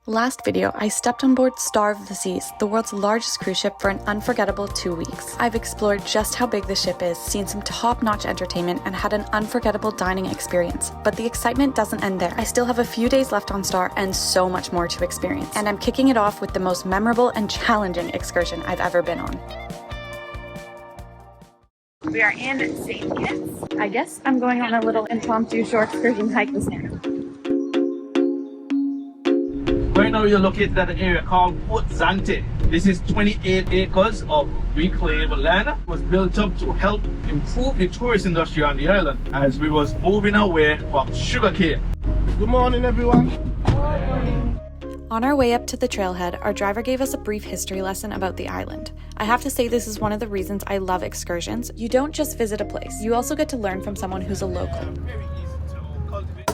Last video, I stepped on board Star of the Seas, the world's largest cruise ship, for an unforgettable 2 weeks. I've explored just how big the ship is, seen some top-notch entertainment, and had an unforgettable dining experience. But the excitement doesn't end there. I still have a few days left on Star and so much more to experience. And I'm kicking it off with the most memorable and challenging excursion I've ever been on. We are in St.Kitts. I guess I'm going on a little impromptu shore excursion hike this morning. Right now you're located at an area called Port Zante. This is 28 acres of reclaimed land. It was built up to help improve the tourist industry on the island as we was moving away from sugarcane. Good morning, everyone. On our way up to the trailhead, our driver gave us a brief history lesson about the island. I have to say this is one of the reasons I love excursions. You don't just visit a place, you also get to learn from someone who's a local. Very easy to cultivate.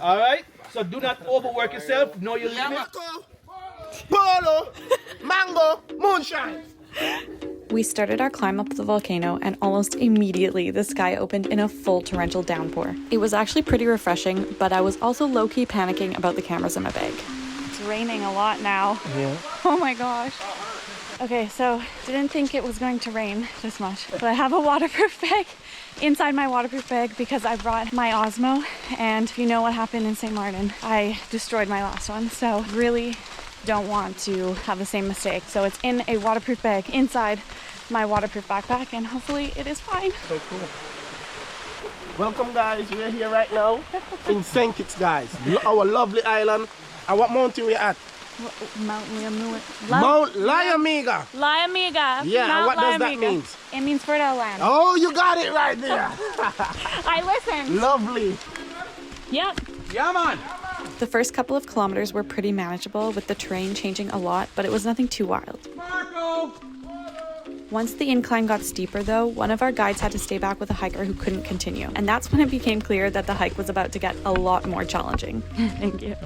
All right, so do not overwork yourself. Know your limit. Polo, mango, moonshine. We started our climb up the volcano, and almost immediately the sky opened in a full torrential downpour. It was actually pretty refreshing, but I was also low-key panicking about the cameras in my bag. It's raining a lot now. Yeah. Oh my gosh. Okay, so didn't think it was going to rain this much, but I have a waterproof bag inside my waterproof bag because I brought my Osmo, and if you know what happened in St. Martin, I destroyed my last one, so really don't want to have the same mistake. So it's in a waterproof bag inside my waterproof backpack, and hopefully it is fine. So cool. Welcome, guys. We're here right now in St.Kitts, guys. Our lovely island. And what mountain we at? Mount Liamuiga. Mount Liamuiga. Liamuiga. Yeah, Mount what does Liamuiga. that mean? It means fertile land. Oh, you got it right there. I listened. Lovely. Yep. Yeah, man. The first couple of kilometers were pretty manageable, with the terrain changing a lot, but it was nothing too wild. Marco! Once the incline got steeper though, one of our guides had to stay back with a hiker who couldn't continue. And that's when it became clear that the hike was about to get a lot more challenging. Thank you.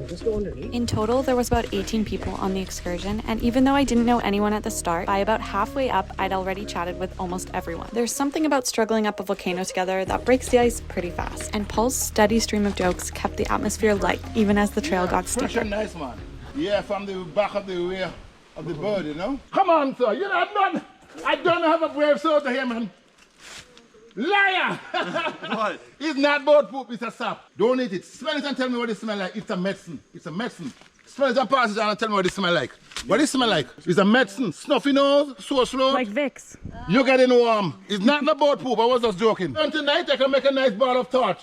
Just go underneath. In total, there was about 18 people on the excursion, and even though I didn't know anyone at the start, by about halfway up, I'd already chatted with almost everyone. There's something about struggling up a volcano together that breaks the ice pretty fast, and Paul's steady stream of jokes kept the atmosphere light, even as the trail got Fresh steeper. and nice, man. Yeah, from the back of the rear of the bird, you know? Come on, sir. You're not done. I don't have a brave soul to him, man. Liar! What? It's not bird poop, it's a sap. Don't eat it. Smell it and tell me what it smells like. It's a medicine. It's a medicine. Smell it and pass it on and tell me what it smells like. What it smells like? It's a medicine. Snuffy nose, sore throat. Like Vicks. You're getting warm. It's not the bird poop. I was just joking. And tonight I can make a nice ball of torch.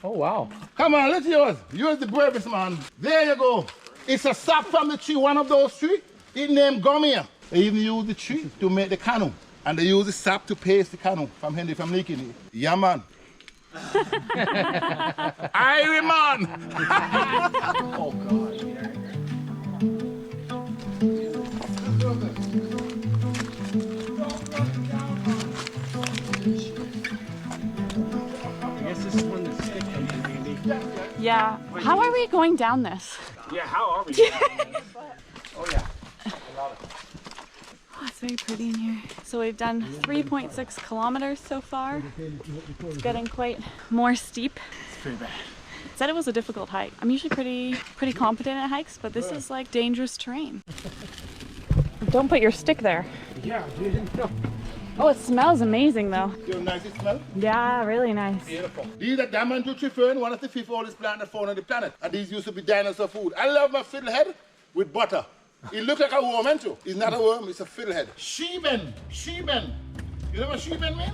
Oh, wow. Come on, let's yours. Yours the bravest, man. There you go. It's a sap from the tree, one of those trees. It named Gomia. They even use the tree to make the canoe. And they use the sap to paste the canoe from leaking it. Yeah, man. Irie, man. Oh, God. I guess this is when the stick comes in handy. Yeah. How are we going down this? Yeah, how are we? Oh, yeah. Oh, it's very pretty in here. So we've done 3.6 kilometers so far. It's getting quite more steep. It's pretty bad. Said it was a difficult hike. I'm usually pretty competent at hikes, but this is like dangerous terrain. Don't put your stick there. Yeah, dude. No. Oh, it smells amazing though. You know nice it smell? Yeah, really nice. Beautiful. These are diamond fern, one of the fifth oldest plant that found on the planet. And these used to be dinosaur food. I love my fiddlehead with butter. It looks like a worm, ain't it? It's not a worm, it's a fiddlehead. Schieben. Schieben. You know what Schieben mean?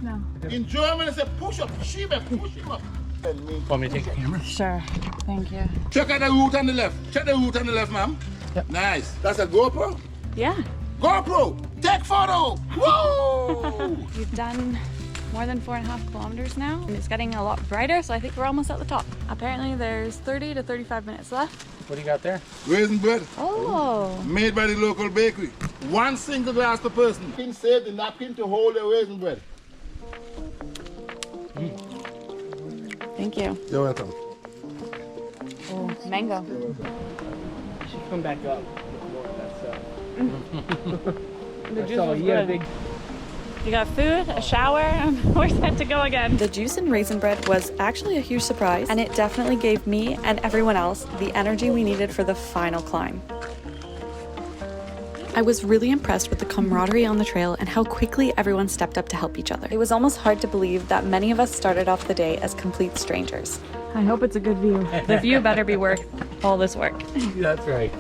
No. In German it's a push-up. Schieben, push him up. Want me to take the camera? Sure. Thank you. Check out the root on the left. Check the root on the left, ma'am. Yep. Nice. That's a GoPro? Yeah. GoPro! Take photo! Woo! We've done more than 4.5 kilometers now, and it's getting a lot brighter, so I think we're almost at the top. Apparently there's 30 to 35 minutes left. What do you got there? Raisin bread. Oh. Made by the local bakery. One single glass per person. Pin save the napkin to hold the raisin bread. Thank you. You're welcome. Oh, mango. You should come back up with more of that stuff. The juice was good. We got food, a shower, and we're set to go again. The juice and raisin bread was actually a huge surprise, and it definitely gave me and everyone else the energy we needed for the final climb. I was really impressed with the camaraderie on the trail and how quickly everyone stepped up to help each other. It was almost hard to believe that many of us started off the day as complete strangers. I hope it's a good view. The view better be worth all this work. That's right.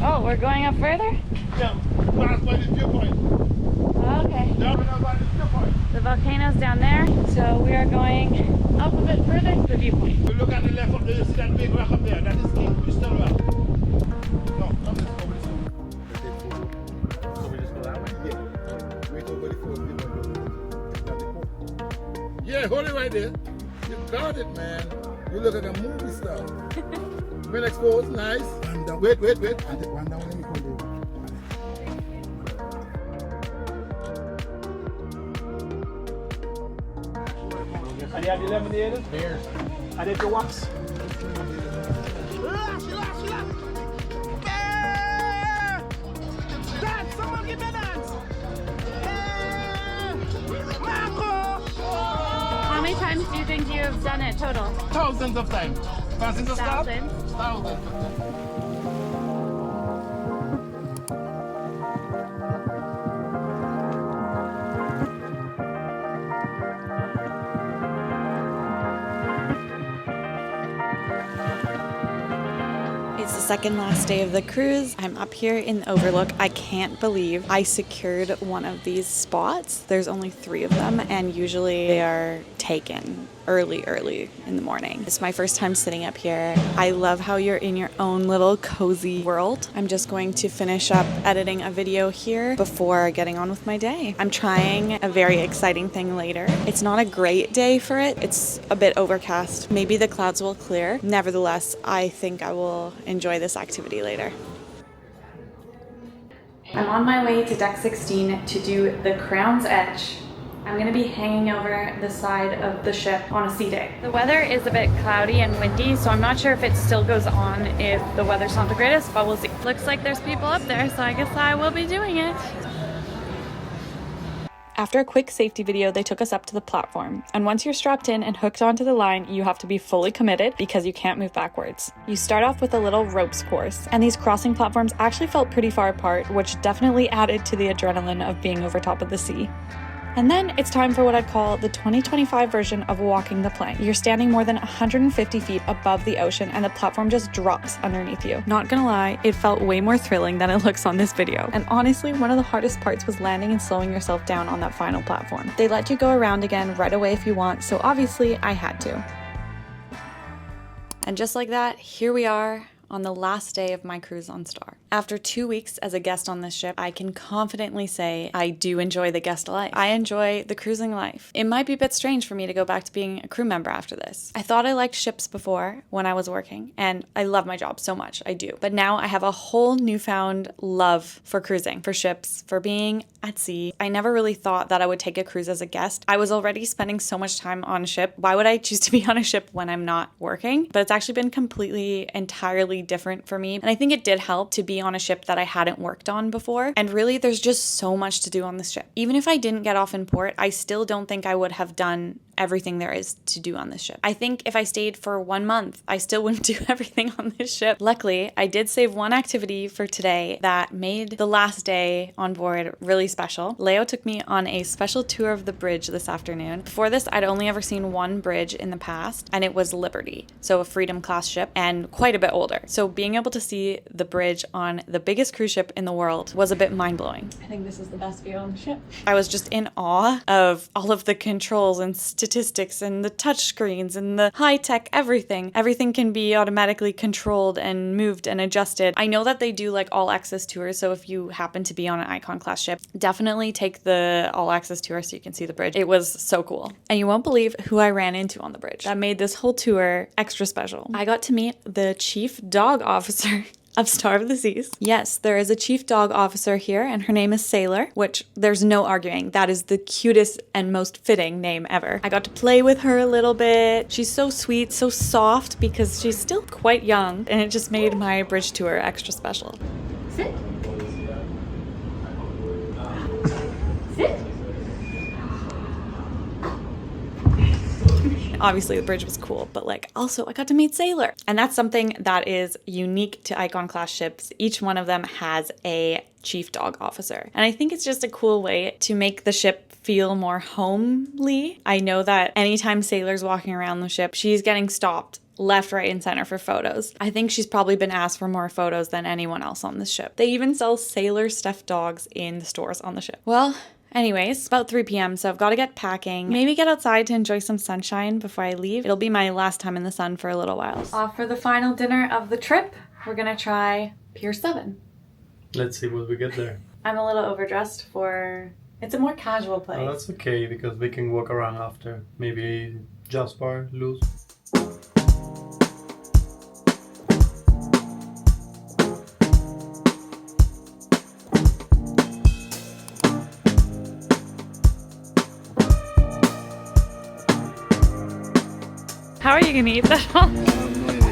Oh, we're going up further? Yeah, pass by the viewpoint. Okay. Down by the viewpoint. The volcano's down there, so we are going up a bit further to the viewpoint. You look at the left up there, you see that big rock up there. That is King Crystal Rock. No, not this over this one. So we just go that way? Yeah. Wait over the first viewpoint. Yeah, hold it right there. You got it, man. You look like a movie star. Well exposed, nice. Wait. I take one down, let me call you. And you have the lemonade? Beers. And if you wax? Relax. Dance, someone give me a dance. Marco! How many times do you think you have done it total? Thousands of times. Thousands of stuff? Thousands. Thousands. It's the second last day of the cruise. I'm up here in the overlook. I can't believe I secured one of these spots. There's only 3 of them, and usually they are taken early in the morning. It's my first time sitting up here. I love how you're in your own little cozy world. I'm just going to finish up editing a video here before getting on with my day. I'm trying a very exciting thing later. It's not a great day for it. It's a bit overcast. Maybe the clouds will clear. Nevertheless, I think I will enjoy this activity later. I'm on my way to deck 16 to do the Crown's Edge. I'm gonna be hanging over the side of the ship on a sea day. The weather is a bit cloudy and windy, so I'm not sure if it still goes on if the weather's not the greatest, but we'll see. Looks like there's people up there, so I guess I will be doing it. After a quick safety video, they took us up to the platform. And once you're strapped in and hooked onto the line, you have to be fully committed because you can't move backwards. You start off with a little ropes course, and these crossing platforms actually felt pretty far apart, which definitely added to the adrenaline of being over top of the sea. And then it's time for what I'd call the 2025 version of walking the plank. You're standing more than 150 feet above the ocean and the platform just drops underneath you. Not gonna lie, it felt way more thrilling than it looks on this video. And honestly, one of the hardest parts was landing and slowing yourself down on that final platform. They let you go around again right away if you want, so obviously I had to. And just like that, here we are on the last day of my cruise on Star. After 2 weeks as a guest on this ship, I can confidently say I do enjoy the guest life. I enjoy the cruising life. It might be a bit strange for me to go back to being a crew member after this. I thought I liked ships before when I was working, and I love my job so much, I do. But now I have a whole newfound love for cruising, for ships, for being at sea. I never really thought that I would take a cruise as a guest. I was already spending so much time on a ship. Why would I choose to be on a ship when I'm not working? But it's actually been completely, entirely different for me. And I think it did help to be on a ship that I hadn't worked on before. And really, there's just so much to do on this ship. Even if I didn't get off in port, I still don't think I would have done everything there is to do on this ship. I think if I stayed for 1 month, I still wouldn't do everything on this ship. Luckily, I did save one activity for today that made the last day on board really special. Leo took me on a special tour of the bridge this afternoon. Before this, I'd only ever seen one bridge in the past, and it was Liberty, so a Freedom class ship, and quite a bit older. So being able to see the bridge on the biggest cruise ship in the world was a bit mind-blowing. I think this is the best view on the ship. I was just in awe of all of the controls and statistics and the touch screens and the high-tech everything. Everything can be automatically controlled and moved and adjusted. I know that they do like all access tours, so if you happen to be on an Icon class ship, definitely take the all access tour so you can see the bridge. It was so cool. And you won't believe who I ran into on the bridge. That made this whole tour extra special. I got to meet the chief dog officer of Star of the Seas. Yes, there is a chief dog officer here, and her name is Sailor, which there's no arguing. That is the cutest and most fitting name ever. I got to play with her a little bit. She's so sweet, so soft, because she's still quite young, and it just made my bridge tour extra special. Sit. Sit. Obviously, the bridge was cool, but like also I got to meet Sailor. And that's something that is unique to Icon class ships. Each one of them has a chief dog officer. And I think it's just a cool way to make the ship feel more homely. I know that anytime Sailor's walking around the ship, she's getting stopped left, right, and center for photos. I think she's probably been asked for more photos than anyone else on this ship. They even sell Sailor stuffed dogs in the stores on the ship. Well, anyways, about 3 p.m, so I've got to get packing. Maybe get outside to enjoy some sunshine before I leave. It'll be my last time in the sun for a little while. Off for the final dinner of the trip. We're gonna try Pier 7. Let's see what we get there. I'm a little overdressed for... It's a more casual place. Oh, that's okay, because we can walk around after. Maybe Jasper, Luz. How are you gonna eat that all?